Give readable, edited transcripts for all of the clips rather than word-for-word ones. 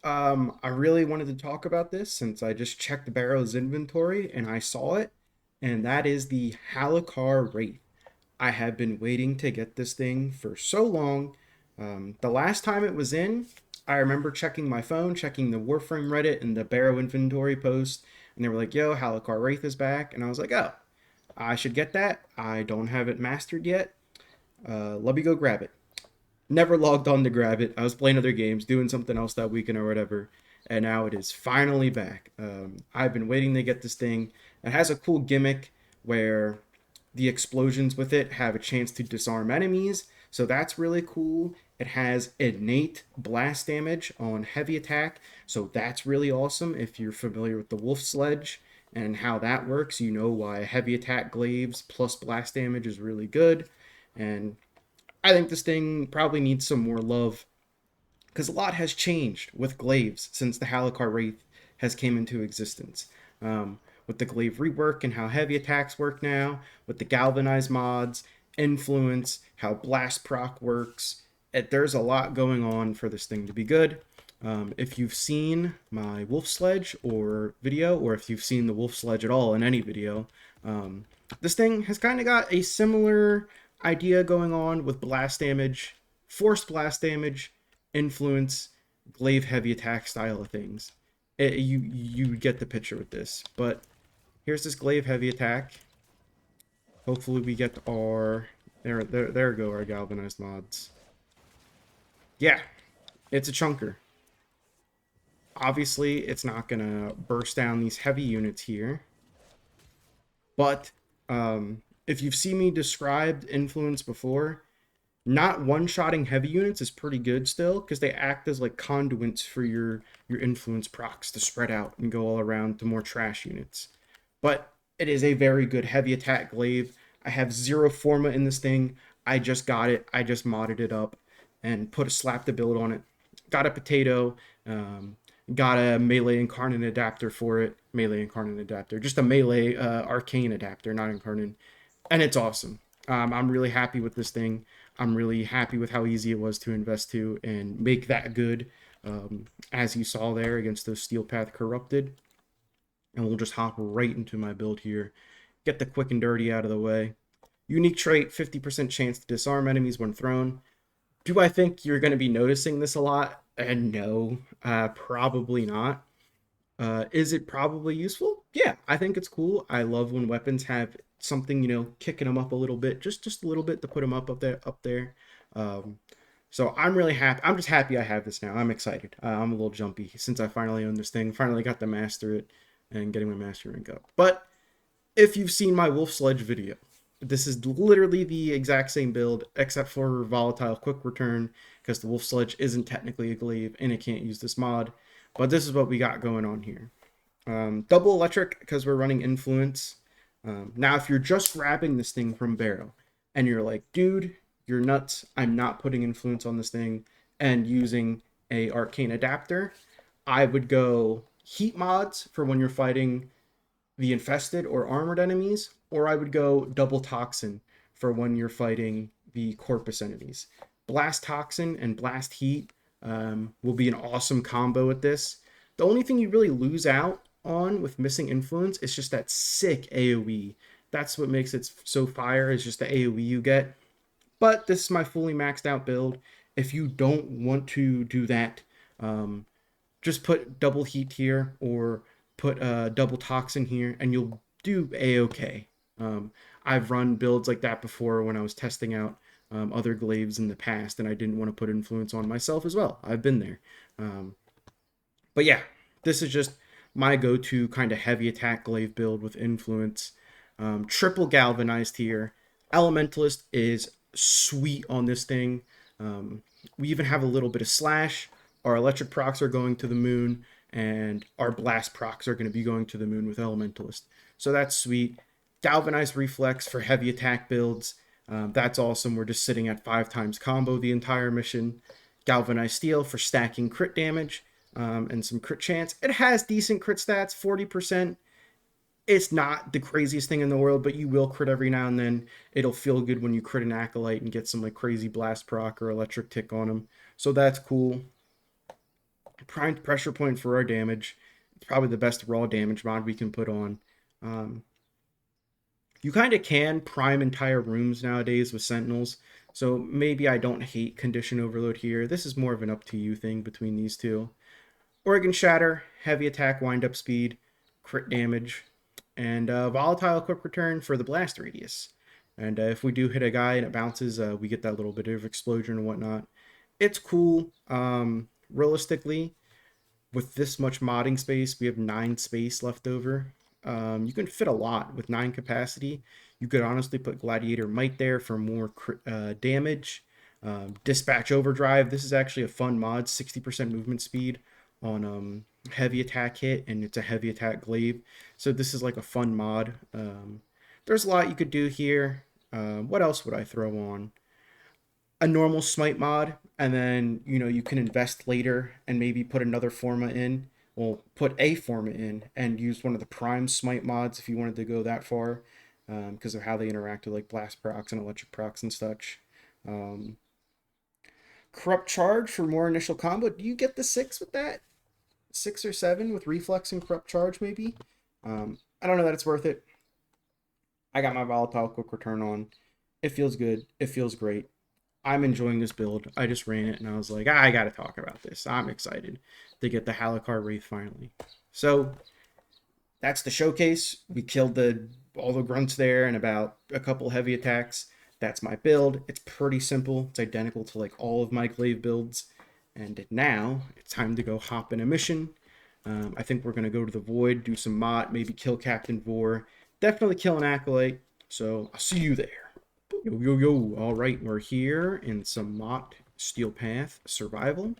I really wanted to talk about this since I just checked Baro's inventory and I saw it, and that is the Halikar Wraith. I have been waiting to get this thing for so long. The last time it was in, I remember checking my phone, checking the Warframe Reddit and the Baro inventory post, and they were like, "Yo, Halikar Wraith is back," and I was like, "Oh, I should get that. I don't have it mastered yet. Let me go grab it." Never logged on to grab it. I was playing other games, doing something else that weekend or whatever, and now it is finally back. I've been waiting to get this thing. It has a cool gimmick where the explosions with it have a chance to disarm enemies, so that's really cool. It has innate blast damage on heavy attack, so that's really awesome. If you're familiar with the wolf sledge and how that works, you know why heavy attack glaives plus blast damage is really good. And I think this thing probably needs some more love because a lot has changed with glaives since the Halikar Wraith has came into existence. With the glaive rework and how heavy attacks work now, with the galvanized mods, influence, how blast proc works. There's a lot going on for this thing to be good. If you've seen my wolf sledge or video, or if you've seen the wolf sledge at all in any video, this thing has kind of got a similar idea going on with blast damage, forced blast damage, influence, glaive heavy attack style of things. You get the picture with this. But here's this glaive heavy attack. Hopefully we get our there go our galvanized mods. Yeah, it's a chunker. Obviously, it's not gonna burst down these heavy units here, but if you've seen me described influence before, not one-shotting heavy units is pretty good still because they act as like conduits for your influence procs to spread out and go all around to more trash units. But it is a very good heavy attack glaive. I have zero forma in this thing. I just got it. I just modded it up and put a slap to build on it. Got a potato. Got a melee incarnate adapter for it. Melee incarnate adapter. Just a melee arcane adapter, not incarnate. And it's awesome. I'm really happy with this thing. I'm really happy with how easy it was to invest to and make that good, as you saw there against those Steel Path Corrupted. And we'll just hop right into my build here. Get the quick and dirty out of the way. Unique trait, 50% chance to disarm enemies when thrown. Do I think you're going to be noticing this a lot? And no, probably not. Is it probably useful? Yeah, I think it's cool. I love when weapons have something, kicking them up a little bit, just a little bit to put them up there. Um, so I'm really happy. I'm just happy I have this now. I'm excited. I'm a little jumpy since I finally own this thing. Finally got to master it and getting my master rank up. But if you've seen my Wolf Sledge video, this is literally the exact same build except for volatile quick return because the Wolf Sledge isn't technically a glaive and it can't use this mod. But this is what we got going on here. Double electric because we're running influence. Now, if you're just grabbing this thing from Baro and you're like, dude, you're nuts, I'm not putting influence on this thing and using a arcane adapter, I would go heat mods for when you're fighting the infested or armored enemies, or I would go double toxin for when you're fighting the corpus enemies. Blast toxin and blast heat will be an awesome combo with this. The only thing you really lose out on with missing influence is just that sick AoE. That's what makes it so fire, is just the AoE you get. But this is my fully maxed out build. If you don't want to do that, just put double heat here or put double toxin here and you'll do a-okay. I've run builds like that before when I was testing out other glaives in the past and I didn't want to put influence on myself as well. I've been there. But yeah, this is just my go-to kind of heavy attack glaive build with influence. Triple galvanized here. Elementalist is sweet on this thing. We even have a little bit of slash. Our electric procs are going to the moon, and our blast procs are going to be going to the moon with Elementalist. So that's sweet. Galvanized reflex for heavy attack builds. That's awesome. We're just sitting at 5 times combo the entire mission. Galvanized steel for stacking crit damage and some crit chance. It has decent crit stats, 40%. It's not the craziest thing in the world, but you will crit every now and then. It'll feel good when you crit an acolyte and get some like crazy blast proc or electric tick on them. So that's cool. primed pressure point for our damage. It's probably the best raw damage mod we can put on. You kind of can prime entire rooms nowadays with sentinels, so maybe I don't hate condition overload here. This is more of an up to you thing between these two. Organ Shatter, heavy attack, wind up speed, crit damage, and volatile quick return for the blast radius. And if we do hit a guy and it bounces, we get that little bit of explosion and whatnot. It's cool. Realistically, with this much modding space, we have 9 space left over. You can fit a lot with 9 capacity. You could honestly put Gladiator Might there for more damage. Dispatch Overdrive. This is actually a fun mod. 60% movement speed on heavy attack hit, and it's a heavy attack glaive. So this is like a fun mod. There's a lot you could do here. What else would I throw on? A normal smite mod, and then you can invest later and maybe put another forma in. Well, put a forma in and use one of the prime smite mods if you wanted to go that far, because of how they interact with like blast procs and electric procs and such. Corrupt Charge for more initial combo. Do you get the 6 with that? 6 or 7 with reflex and corrupt charge maybe. I don't know that it's worth it. I got my volatile quick return on. It feels good. It feels great. I'm enjoying this build. I just ran it and I was like, I gotta talk about this. I'm excited to get the Halikar Wraith finally. So that's the showcase. We killed all the grunts there and about a couple heavy attacks. That's my build. It's pretty simple. It's identical to like all of my glaive builds. And now it's time to go hop in a mission. I think we're gonna go to the Void, do some mod, maybe kill Captain Vor. Definitely kill an Acolyte. So I'll see you there. Yo, yo, yo. All right, we're here in some Mott Steel Path Survival.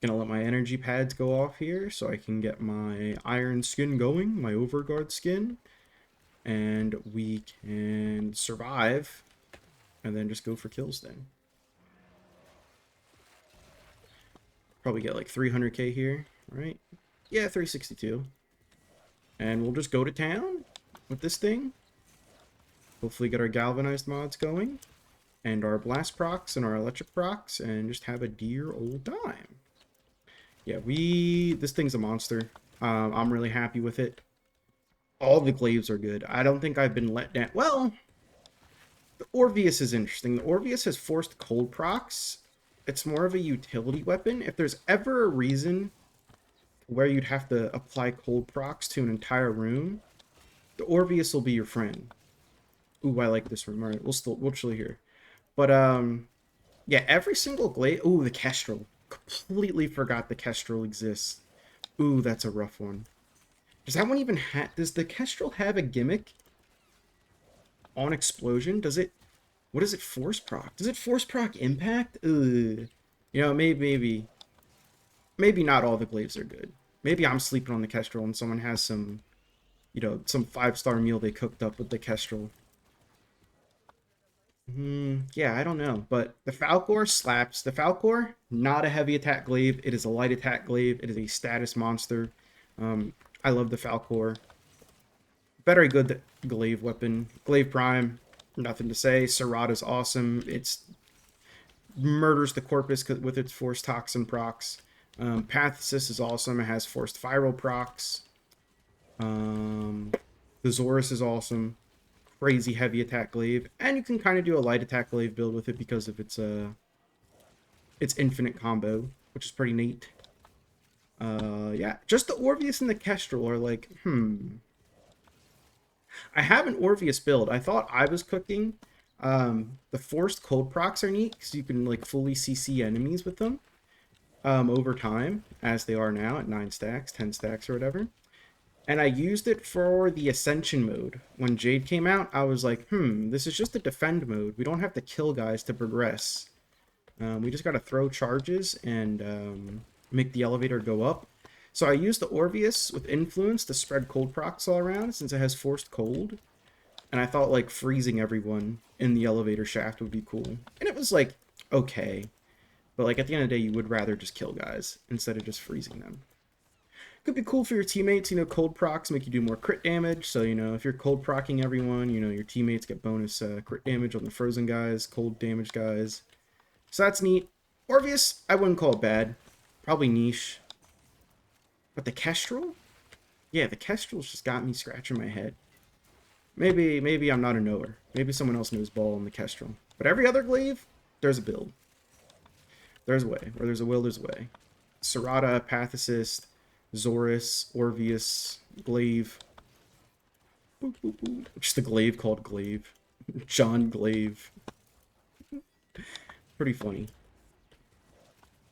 Gonna let my energy pads go off here so I can get my iron skin going, my overguard skin. And we can survive and then just go for kills then. Probably get like 300k here, right? Yeah, 362. And we'll just go to town with this thing. Hopefully get our galvanized mods going. And our blast procs and our electric procs. And just have a dear old time. Yeah, this thing's a monster. I'm really happy with it. All the glaives are good. I don't think I've been let down. Well, the Orvius is interesting. The Orvius has forced cold procs. It's more of a utility weapon. If there's ever a reason where you'd have to apply cold procs to an entire room, the Orvius will be your friend. Ooh, I like this room. All right, we'll chill here. But yeah, every single glaive. Ooh, the Kestrel. Completely forgot the Kestrel exists. Ooh, that's a rough one. Does that one even have? Does the Kestrel have a gimmick on explosion? Does it? What does it force proc? Does it force proc impact? Ugh. Maybe not all the glaives are good. Maybe I'm sleeping on the Kestrel and someone has some, some 5-star meal they cooked up with the Kestrel. Yeah, I don't know. But the Falcor slaps. The Falcor, not a heavy attack glaive. It is a light attack glaive. It is a status monster. I love the Falcor. Very good glaive weapon. Glaive Prime, nothing to say. Serrata's awesome. It's murders the Corpus with its Force Toxin procs. Pathesis is awesome. It has Forced Viral procs. The Zorus is awesome. Crazy heavy attack glaive. And you can kind of do a light attack glaive build with it because of its infinite combo, which is pretty neat. Yeah, just the Orvius and the Kestrel are like, I have an Orvius build. I thought I was cooking. The forced cold procs are neat because you can like fully CC enemies with them over time, as they are now at 9 stacks, 10 stacks, or whatever. And I used it for the Ascension mode. When Jade came out, I was like, this is just a defend mode. We don't have to kill guys to progress. We just got to throw charges and make the elevator go up. So I used the Orvius with influence to spread cold procs all around since it has forced cold. And I thought like freezing everyone in the elevator shaft would be cool. And it was like, okay. But like at the end of the day, you would rather just kill guys instead of just freezing them. Could be cool for your teammates, cold procs make you do more crit damage. So, if you're cold procking everyone, your teammates get bonus crit damage on the frozen guys, cold damage guys. So that's neat. Orvius, I wouldn't call it bad. Probably niche. But the Kestrel? Yeah, the Kestrel's just got me scratching my head. Maybe I'm not a knower. Maybe someone else knows ball on the Kestrel. But every other glaive, there's a build. There's a way. Where there's a will, there's a way. Serrata, Pathicist, Zorus, Orvius, Glaive. Boop, boop, boop. Just a glaive called Glaive. John Glaive. Pretty funny.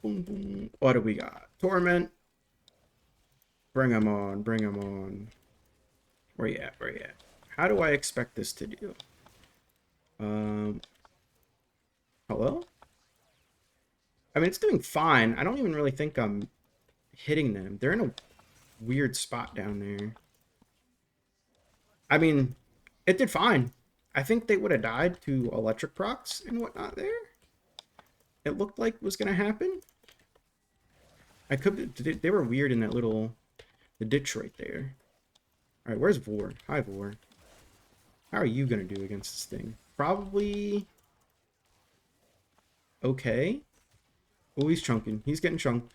Boom, boom. What do we got? Torment. Bring him on. Bring him on. Where you at? Where you at? How do I expect this to do? Hello? I mean, it's doing fine. I don't even really think I'm hitting them. They're in a weird spot down there. I mean, it did fine. I think they would have died to electric procs and whatnot there. It looked like was going to happen. I could. They were weird in that little, the ditch right there. All right, where's Vor? Hi, Vor. How are you going to do against this thing? Probably okay. Oh, he's chunking. He's getting chunked.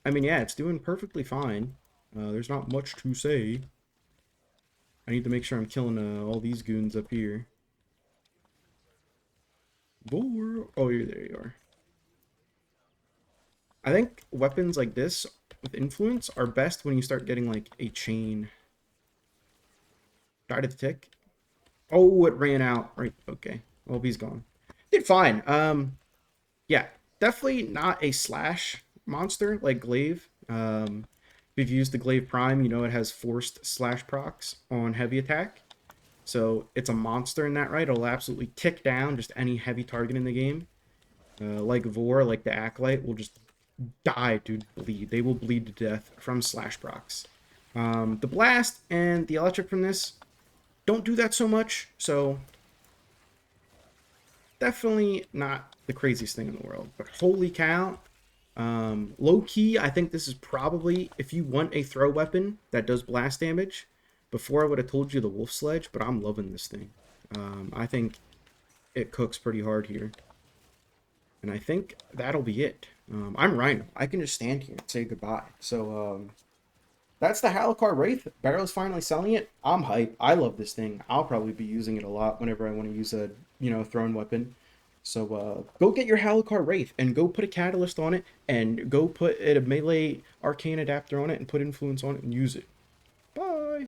I mean, yeah, it's doing perfectly fine. There's not much to say. I need to make sure I'm killing all these goons up here. Vor. Oh, you're there. You are. I think weapons like this with influence are best when you start getting like a chain. Died at the tick. Oh, it ran out. Right. Okay. Well, he's gone. Did fine. Yeah, definitely not a slash monster like glaive. If you've used the glaive prime, you know it has forced slash procs on heavy attack. So it's a monster in that right. It'll absolutely tick down just any heavy target in the game. Like Vor, like the Acolyte, will just die to bleed. They will bleed to death from slash procs. The blast and the electric from this don't do that so much. So definitely not the craziest thing in the world. But holy cow. Low key, I think this is probably, if you want a throw weapon that does blast damage, before I would have told you the Wolf Sledge, but I'm loving this thing. I think it cooks pretty hard here. And I think that'll be it. I'm Rhino. I can just stand here and say goodbye. So, that's the Halikar Wraith. Baro's finally selling it. I'm hype. I love this thing. I'll probably be using it a lot whenever I want to use a, thrown weapon. So go get your Halikar Wraith and go put a catalyst on it and go put a melee arcane adapter on it and put influence on it and use it. Bye.